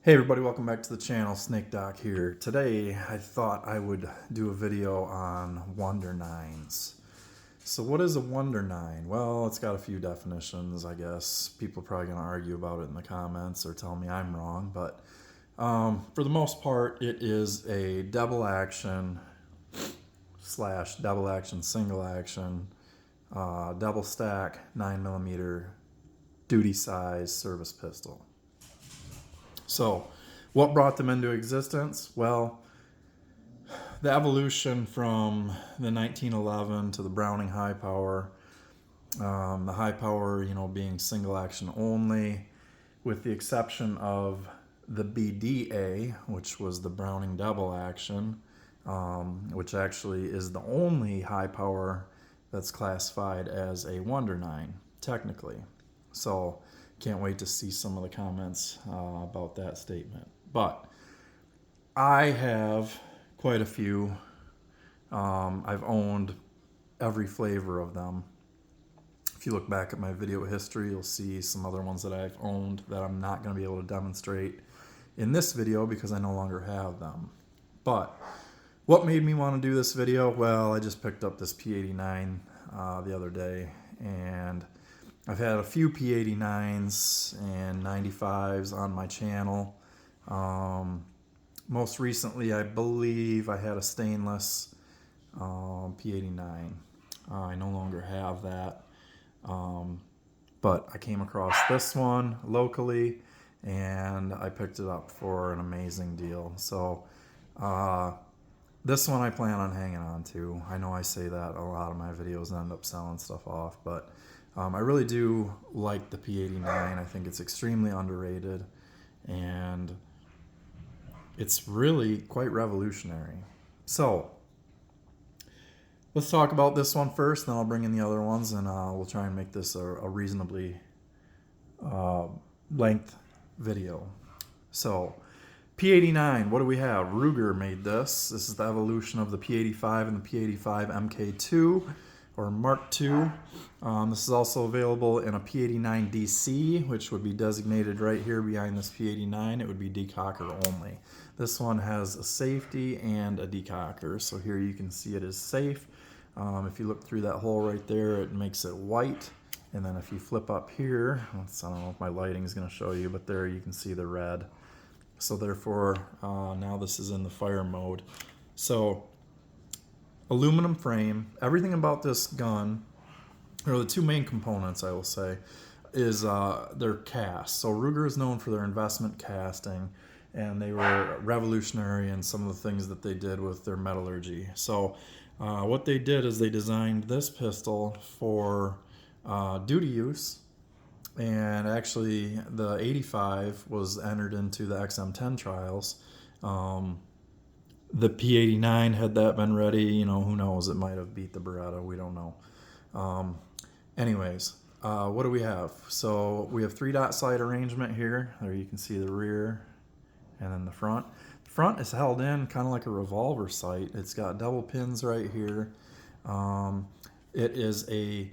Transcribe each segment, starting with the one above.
Hey everybody, welcome back to the channel. Snake Doc here. Today I thought I would do a video on Wonder Nines. So what is a Wonder Nine? Well, it's got a few definitions, I guess. People are probably going to argue about it in the comments or tell me I'm wrong, but for the most part it is a double action slash double action single action double stack 9mm duty size service pistol. So, what brought them into existence? Well, the evolution from the 1911 to the Browning high power, the high power, being single action only, with the exception of the BDA, which was the Browning double action, which actually is the only high power that's classified as a Wonder Nine, technically. So, can't wait to see some of the comments about that statement. But I have quite a few. I've owned every flavor of them. If you look back at my video history, you'll see some other ones that I've owned that I'm not going to be able to demonstrate in this video because I no longer have them. But what made me want to do this video? Well, I just picked up this P89 the other day, and I've had a few P89s and 95s on my channel. Most recently, I believe I had a stainless P89. I no longer have that, but I came across this one locally, and I picked it up for an amazing deal. So this one I plan on hanging on to. I know I say that a lot of my videos end up selling stuff off, but I really do like the P89. I think it's extremely underrated, and it's really quite revolutionary. So let's talk about this one first, then I'll bring in the other ones, and we'll try and make this a reasonably length video. So P89, what do we have? Ruger made this. This is the evolution of the P85 and the P85 MK2 or Mark II. This is also available in a P89 DC, which would be designated right here behind this P89. It would be decocker only. This one has a safety and a decocker. So here you can see it is safe. If you look through that hole right there, it makes it white. And then if you flip up here, I don't know if my lighting is going to show you, but there you can see the red. So therefore, now this is in the fire mode. So aluminum frame. Everything about this gun, or the two main components I will say, is their cast. So Ruger is known for their investment casting, and they were revolutionary in some of the things that they did with their metallurgy. So what they did is they designed this pistol for duty use, and actually the 85 was entered into the XM10 trials. The P89, had that been ready, who knows, it might have beat the Beretta, we don't know. Anyways, what do we have? So we have 3-dot sight arrangement here. There you can see the rear and then the front. The front is held in kind of like a revolver sight. It's got double pins right here. It is a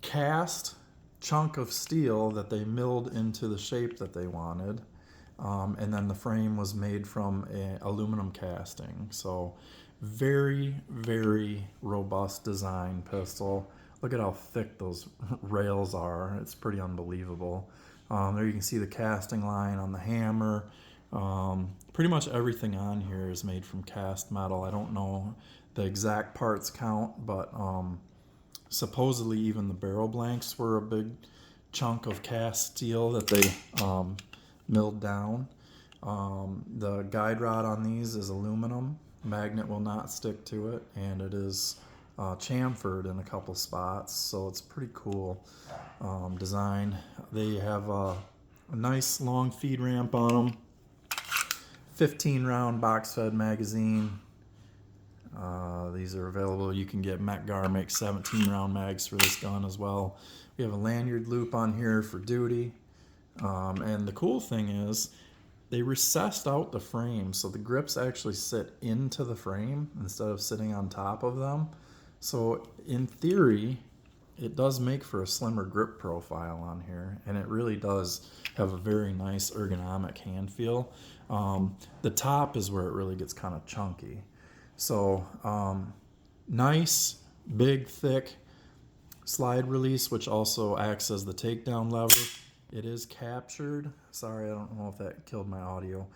cast chunk of steel that they milled into the shape that they wanted. And then the frame was made from aluminum casting. So very, very robust design pistol. Look at how thick those rails are. It's pretty unbelievable. There you can see the casting line on the hammer. Pretty much everything on here is made from cast metal. I don't know the exact parts count, but supposedly even the barrel blanks were a big chunk of cast steel that they milled down. The guide rod on these is aluminum. Magnet will not stick to it, and it is chamfered in a couple spots, so it's pretty cool design. They have a nice long feed ramp on them. 15 round box fed magazine. These are available. You can get Metgar makes 17 round mags for this gun as well. We have a lanyard loop on here for duty. And the cool thing is they recessed out the frame, so the grips actually sit into the frame instead of sitting on top of them. So in theory, it does make for a slimmer grip profile on here, and it really does have a very nice ergonomic hand feel. The top is where it really gets kind of chunky. So nice, big, thick slide release, which also acts as the takedown lever. It is captured. Sorry, I don't know if that killed my audio.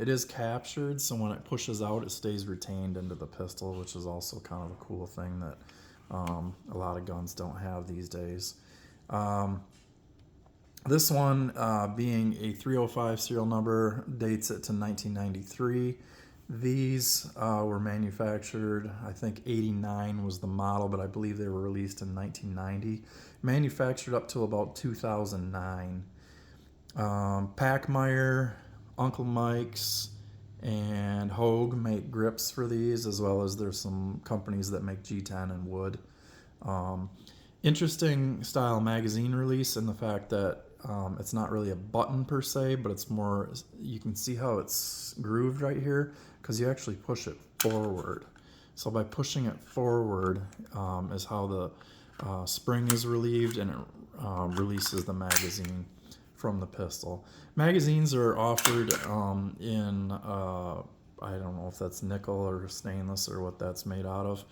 It is captured, so when it pushes out, it stays retained into the pistol, which is also kind of a cool thing that a lot of guns don't have these days. This one, being a 305 serial number, dates it to 1993. These were manufactured, I think 89 was the model, but I believe they were released in 1990. Manufactured up to about 2009. Packmeyer, Uncle Mike's, and Hogue make grips for these, as well as there's some companies that make G10 and wood. Interesting style magazine release in the fact that it's not really a button per se, but it's more, you can see how it's grooved right here because you actually push it forward. So by pushing it forward is how the spring is relieved, and it releases the magazine from the pistol. Magazines are offered in, I don't know if that's nickel or stainless or what that's made out of,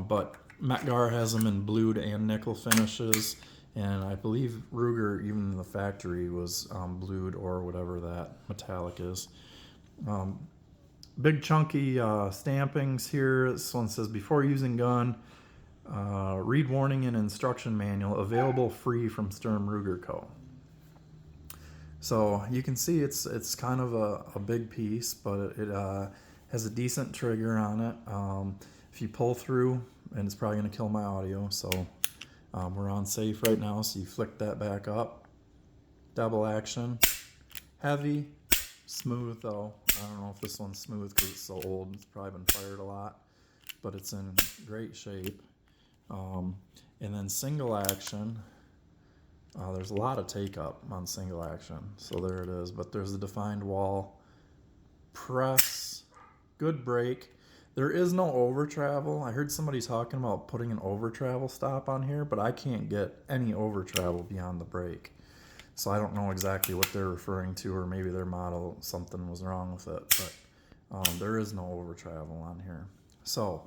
but Mac-Gar has them in blued and nickel finishes, and I believe Ruger, even in the factory, was blued or whatever that metallic is. Big chunky stampings here. This one says, before using gun, read warning and instruction manual, available free from Sturm Ruger Co. So you can see it's kind of a big piece, but it has a decent trigger on it. If you pull through, and it's probably going to kill my audio, so we're on safe right now, so you flick that back up. Double action. Heavy. Smooth though. I don't know if this one's smooth because it's so old. It's probably been fired a lot, but it's in great shape. And then single action. There's a lot of take up on single action, so there it is. But there's a defined wall. Press. Good brake. There is no over travel. I heard somebody talking about putting an over travel stop on here, but I can't get any over travel beyond the brake. So I don't know exactly what they're referring to, or maybe their model, something was wrong with it, but there is no over travel on here. So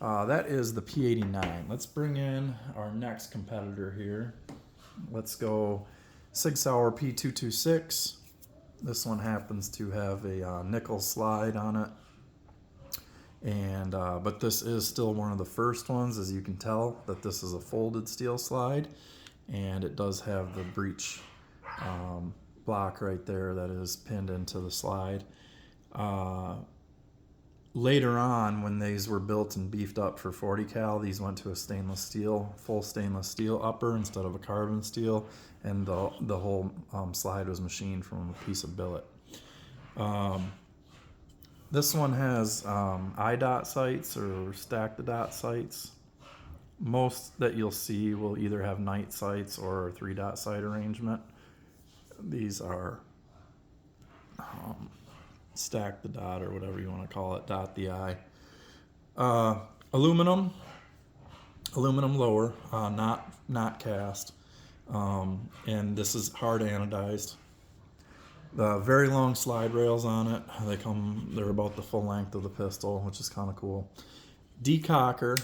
that is the P89. Let's bring in our next competitor here. Let's go Sig Sauer P226. This one happens to have a nickel slide on it. And but this is still one of the first ones, as you can tell that this is a folded steel slide, and it does have the breech block right there that is pinned into the slide. Later on, when these were built and beefed up for 40 cal, these went to a stainless steel, full stainless steel upper instead of a carbon steel, and the whole slide was machined from a piece of billet. This one has I-dot sights or stack-the-dot sights. Most that you'll see will either have night sights or 3-dot sight arrangement. These are stack-the-dot or whatever you want to call it, dot the eye. Aluminum lower, not cast, and this is hard anodized. Very long slide rails on it. They're about the full length of the pistol, which is kind of cool. Decocker.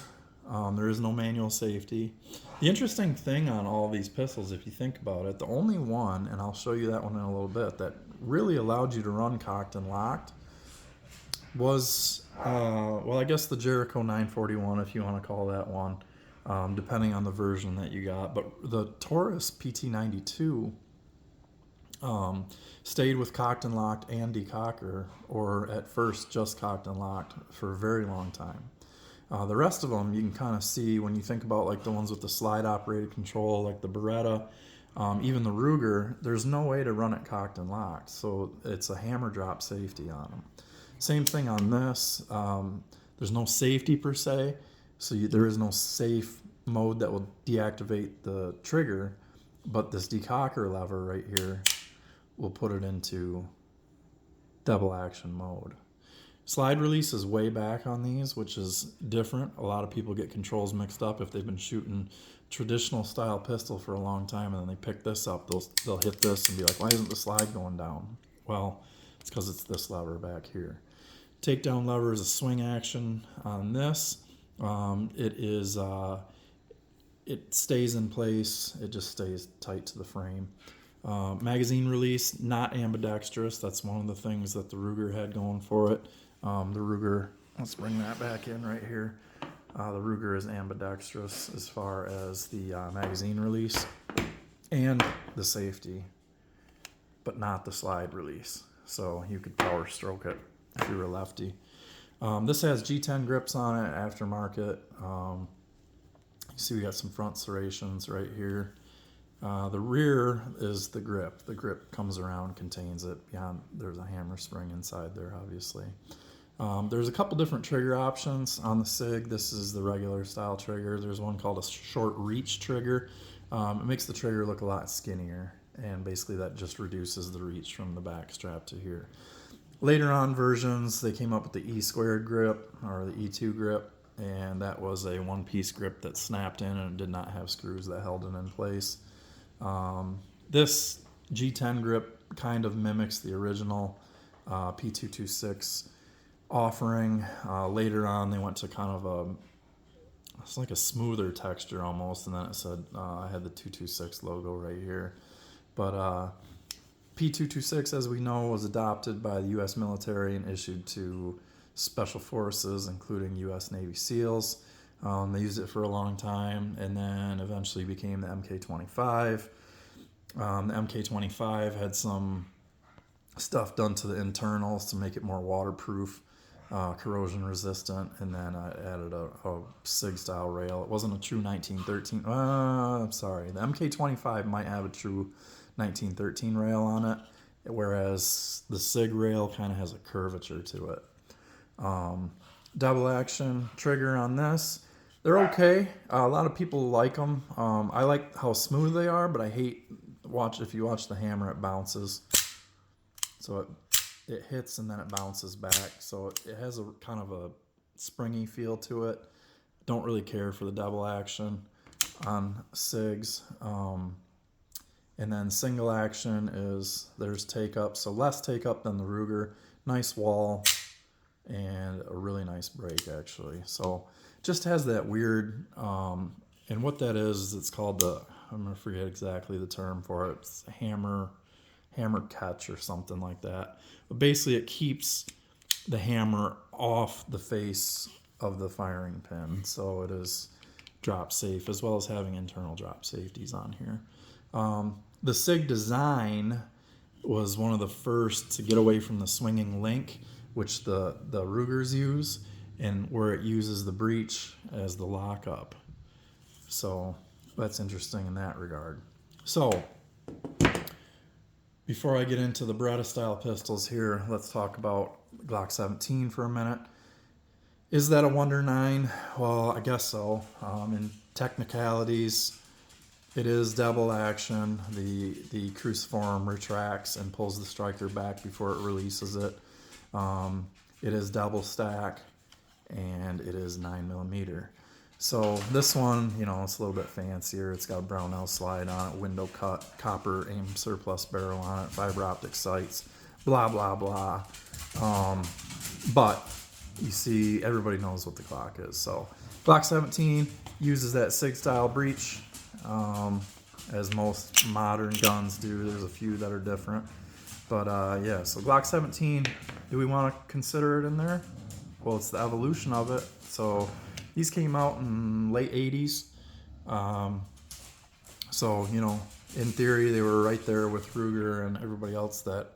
There is no manual safety. The interesting thing on all these pistols, if you think about it, the only one, and I'll show you that one in a little bit, that really allowed you to run cocked and locked was, well, I guess the Jericho 941, if you want to call that one, depending on the version that you got. But the Taurus PT92 stayed with cocked and locked and decocker, or at first just cocked and locked, for a very long time. The rest of them you can kind of see when you think about like the ones with the slide operated control, like the Beretta, even the Ruger. There's no way to run it cocked and locked, so it's a hammer drop safety on them. Same thing on this. There's no safety per se, so there is no safe mode that will deactivate the trigger, but this decocker lever right here will put it into double action mode. Slide release is way back on these, which is different. A lot of people get controls mixed up if they've been shooting traditional style pistol for a long time and then they pick this up. They'll hit this and be like, why isn't the slide going down? Well, it's because it's this lever back here. Takedown lever is a swing action on this. It stays in place. It just stays tight to the frame. Magazine release, not ambidextrous. That's one of the things that the Ruger had going for it. The Ruger, let's bring that back in right here. The Ruger is ambidextrous as far as the magazine release and the safety, but not the slide release. So you could power stroke it if you were a lefty. This has G10 grips on it, aftermarket. You see we got some front serrations right here. The rear is the grip. The grip comes around, contains it. Beyond, there's a hammer spring inside there, obviously. There's a couple different trigger options on the SIG. This is the regular style trigger. There's one called a short reach trigger. It makes the trigger look a lot skinnier, and basically that just reduces the reach from the back strap to here. Later on versions, they came up with the E² grip, or the E2 grip, and that was a one-piece grip that snapped in and did not have screws that held it in place. This G10 grip kind of mimics the original P226 offering. Later on, they went to kind of it's like a smoother texture almost, and then it said, I had the 226 logo right here. But P226, as we know, was adopted by the U.S. military and issued to special forces, including U.S. Navy SEALs. They used it for a long time, and then eventually became the MK25. The MK25 had some stuff done to the internals to make it more waterproof, corrosion resistant, and then I added a SIG style rail. It wasn't a true 1913. I'm sorry, the MK25 might have a true 1913 rail on it, whereas the SIG rail kind of has a curvature to it. Double action trigger on this. They're okay. A lot of people like them. I like how smooth they are, but I hate if you watch the hammer, it bounces. So it hits and then it bounces back. So it has a kind of a springy feel to it. Don't really care for the double action on SIGs. And then single action is there's take up. So less take up than the Ruger. Nice wall and a really nice brake actually. So just has that weird, and what that is, it's called I'm gonna forget exactly the term for it. It's hammer catch or something like that. But basically it keeps the hammer off the face of the firing pin. So it is drop safe, as well as having internal drop safeties on here. The SIG design was one of the first to get away from the swinging link, which the Rugers use, and where it uses the breech as the lockup. So that's interesting in that regard. So before I get into the Beretta style pistols here, let's talk about Glock 17 for a minute. Is that a Wonder 9? Well, I guess so. In technicalities, it is double action. The cruciform retracts and pulls the striker back before it releases it. It is double stack, and it is 9mm. So this one, it's a little bit fancier. It's got a Brownell slide on it, window cut, copper aim surplus barrel on it, fiber optic sights, blah, blah, blah. But you see, everybody knows what the Glock is. So Glock 17 uses that SIG style breech, as most modern guns do. There's a few that are different. But yeah, so Glock 17, do we want to consider it in there? Well, it's the evolution of it. So these came out in late 80s. So, in theory, they were right there with Ruger and everybody else that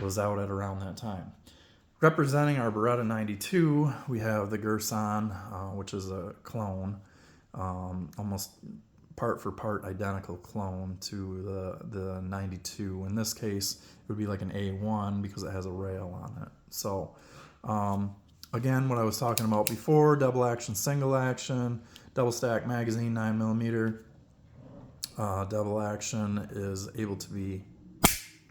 was out at around that time. Representing our Beretta 92, we have the Girsan, which is a clone, almost part for part identical clone to the 92. In this case, it would be like an A1 because it has a rail on it. So, again, what I was talking about before, double action, single action, double stack magazine, 9mm. Double action is able to be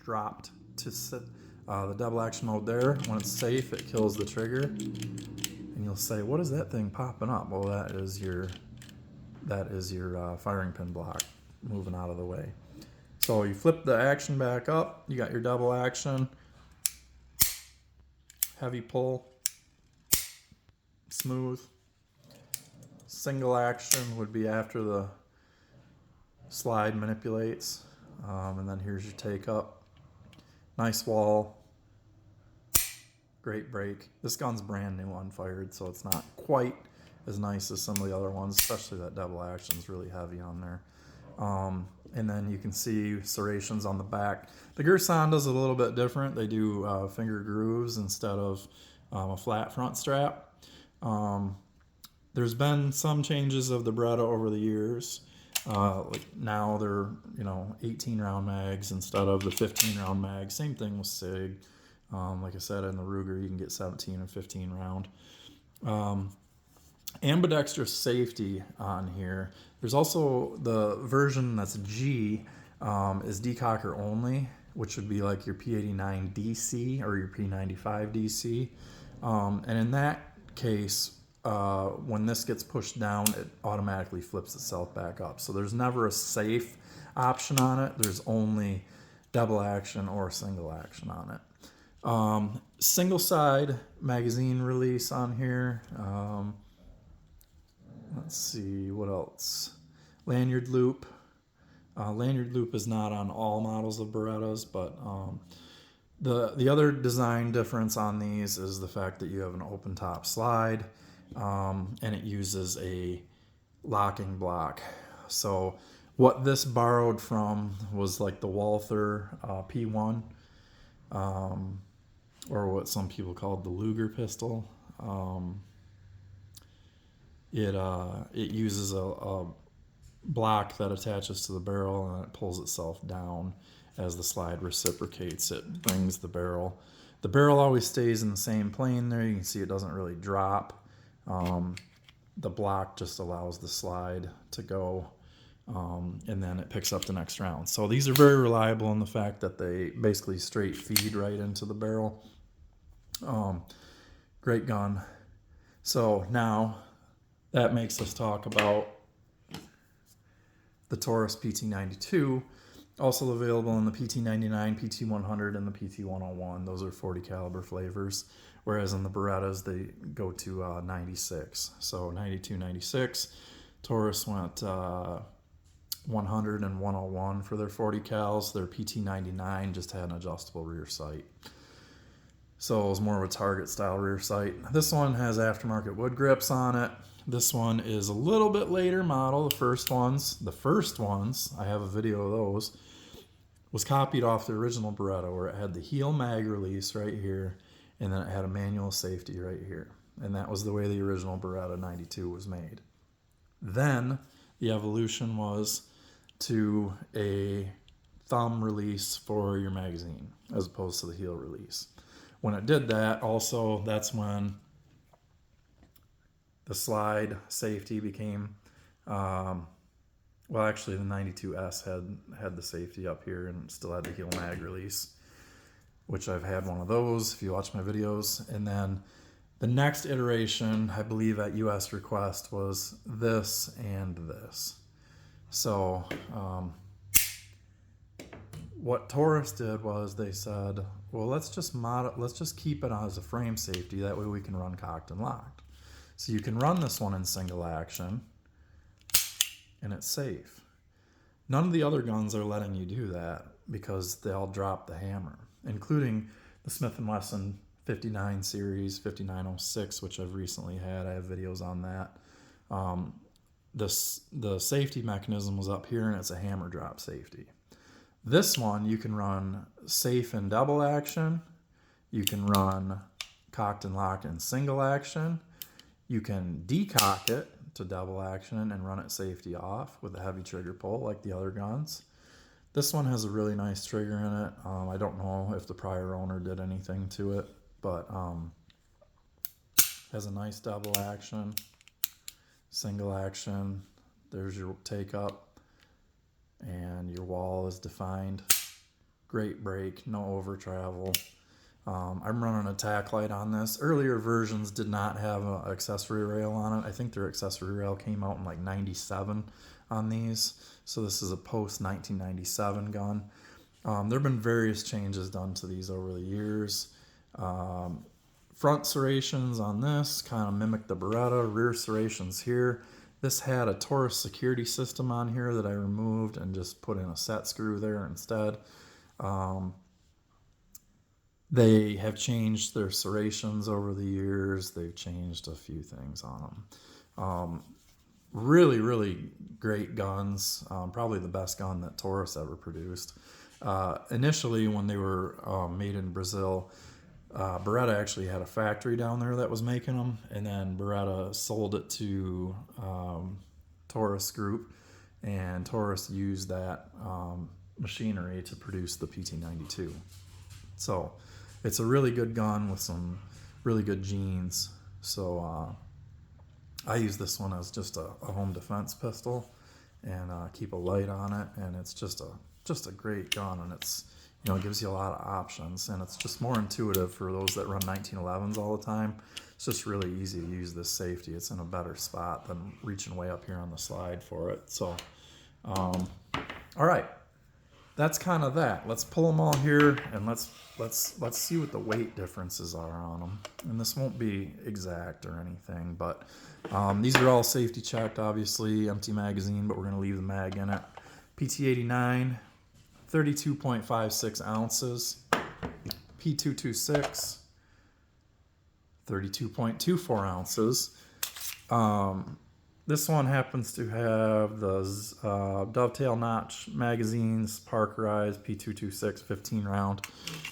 dropped to sit The double action mode there, when it's safe, it kills the trigger. And you'll say, what is that thing popping up? Well, that is your firing pin block moving out of the way. So you flip the action back up, you got your double action, heavy pull, smooth. Single action would be after the slide manipulates. And then here's your take up. Nice wall. Great brake. This gun's brand new unfired, so it's not quite as nice as some of the other ones, especially that double action is really heavy on there. And then you can see serrations on the back. The Girsanda's a little bit different. They do finger grooves instead of a flat front strap. There's been some changes of the Beretta over the years. Like now they're 18 round mags instead of the 15 round mags. Same thing with SIG. Like I said, in the Ruger you can get 17 and 15 round. Ambidextrous safety on here. There's also the version that's G is decocker only, which would be like your P89 DC or your P95 DC. And in that case, when this gets pushed down, it automatically flips itself back up. So there's never a safe option on it. There's only double action or single action on it. Single side magazine release on here. Let's see what else. Lanyard loop. Lanyard loop is not on all models of Berettas, but the other design difference on these is the fact that you have an open top slide, and it uses a locking block. So what this borrowed from was like the Walther P1, or what some people called the Luger pistol. It uses a block that attaches to the barrel, and it pulls itself down as the slide reciprocates. It brings the barrel. The barrel always stays in the same plane there. You can see it doesn't really drop. The block just allows the slide to go, and then it picks up the next round. So these are very reliable in the fact that they basically straight feed right into the barrel. Great gun. So now that makes us talk about the Taurus PT92, also available in the PT99, PT100, and the PT101. Those are 40 caliber flavors, whereas in the Berettas they go to 96. So 92, 96. Taurus went 100 and 101 for their 40 cals. Their PT99 just had an adjustable rear sight. So it was more of a target style rear sight. This one has aftermarket wood grips on it. This one is a little bit later model. The first ones, I have a video of those, was copied off the original Beretta, where it had the heel mag release right here, and then it had a manual safety right here. And that was the way the original Beretta 92 was made. Then the evolution was to a thumb release for your magazine, as opposed to the heel release. When it did that, also, that's when the slide safety became, well, actually the 92S had the safety up here and still had the heel mag release, which I've had one of those if you watch my videos. And then the next iteration, I believe at US request, was this and this. So what Taurus did was they said, well, let's just keep it as a frame safety. That way we can run cocked and locked. So you can run this one in single action, and it's safe. None of the other guns are letting you do that because they all drop the hammer, including the Smith & Wesson 59 series, 5906, which I've recently had. I have videos on that. The safety mechanism was up here, and it's a hammer drop safety. This one, you can run safe in double action. You can run cocked and locked in single action. You can decock it to double action and run it safety off with a heavy trigger pull like the other guns. This one has a really nice trigger in it. I don't know if the prior owner did anything to it, but has a nice double action, single action. There's your take up, and your wall is defined. Great brake, no over travel. I'm running a tack light on this. Earlier versions did not have an accessory rail on it. I think their accessory rail came out in like 97 on these. So this is a post 1997 gun. There have been various changes done to these over the years. Front serrations on this kind of mimic the Beretta. Rear serrations here. This had a Taurus security system on here that I removed and just put in a set screw there instead. They have changed their serrations over the years. They've changed a few things on them. Really, really great guns. Probably the best gun that Taurus ever produced. Initially, when they were made in Brazil, Beretta actually had a factory down there that was making them, and then Beretta sold it to Taurus Group, and Taurus used that machinery to produce the PT92. So it's a really good gun with some really good genes. So I use this one as just a home defense pistol, and keep a light on it, and it's just a great gun, and it's, it gives you a lot of options, and it's just more intuitive for those that run 1911s all the time. It's just really easy to use this safety. It's in a better spot than reaching way up here on the slide for it. So all right, that's kind of that. Let's pull them all here, and let's see what the weight differences are on them. And this won't be exact or anything, but these are all safety checked, obviously. Empty magazine, but we're going to leave the mag in it. PT89, 32.56 ounces. P226, 32.24 ounces. This one happens to have the dovetail notch magazines, Parkerized P226 15 round.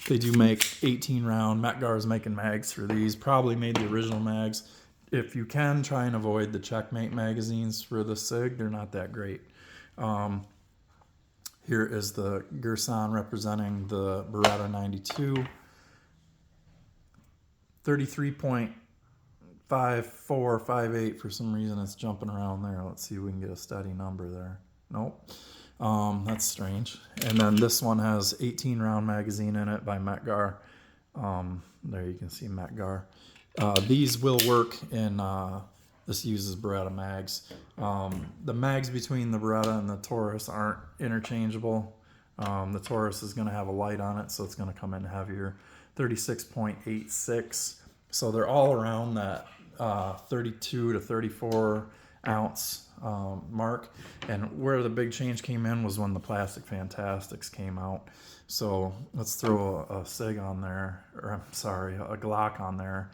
They do make 18 round. Metgar is making mags for these. Probably made the original mags. If you can, try and avoid the Checkmate magazines for the SIG. They're not that great. Here is the Girsan representing the Beretta 92. 33.5458. For some reason it's jumping around there. Let's see if we can get a steady number there. Nope. That's strange. And then this one has 18 round magazine in it by Metgar. There you can see Metgar. These will work in, this uses Beretta mags. The mags between the Beretta and the Taurus aren't interchangeable. The Taurus is going to have a light on it, so it's going to come in heavier. 36.86. So they're all around that 32 to 34 ounce mark. And where the big change came in was when the Plastic Fantastics came out. So let's throw a SIG on there, or I'm sorry, a Glock on there,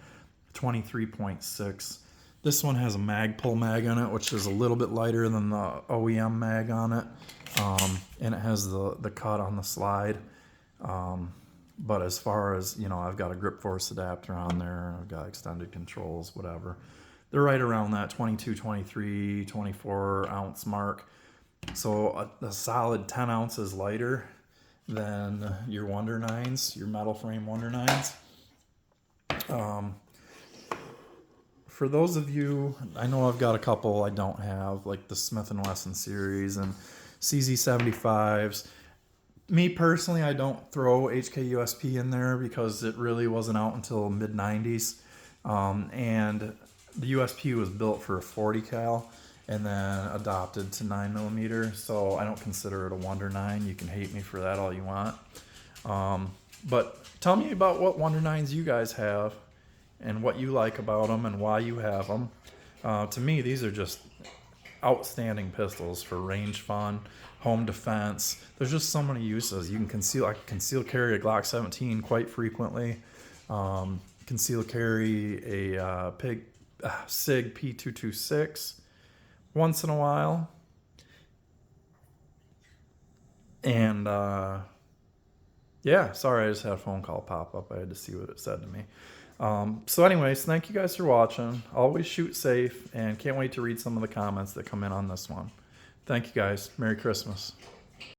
23.6. This one has a Magpul mag on it, which is a little bit lighter than the OEM mag on it. And it has the cut on the slide. But as far as, I've got a grip force adapter on there, I've got extended controls, whatever. They're right around that 22, 23, 24 ounce mark. So a solid 10 ounces lighter than your Wonder 9s, your metal frame Wonder 9s. For those of you, I know I've got a couple I don't have, like the Smith & Wesson series and CZ75s. Me personally, I don't throw HK-USP in there because it really wasn't out until mid-90s. And the USP was built for a 40 cal and then adopted to 9mm. So I don't consider it a Wonder 9. You can hate me for that all you want. But tell me about what Wonder 9s you guys have and what you like about them and why you have them. To me, these are just outstanding pistols for range fun, home defense. There's just so many uses. You can conceal carry a Glock 17 quite frequently. Conceal carry a SIG P226 once in a while. And yeah, sorry, I just had a phone call pop up. I had to see what it said to me. So anyways, thank you guys for watching. Always shoot safe, and can't wait to read some of the comments that come in on this one. Thank you guys. Merry Christmas.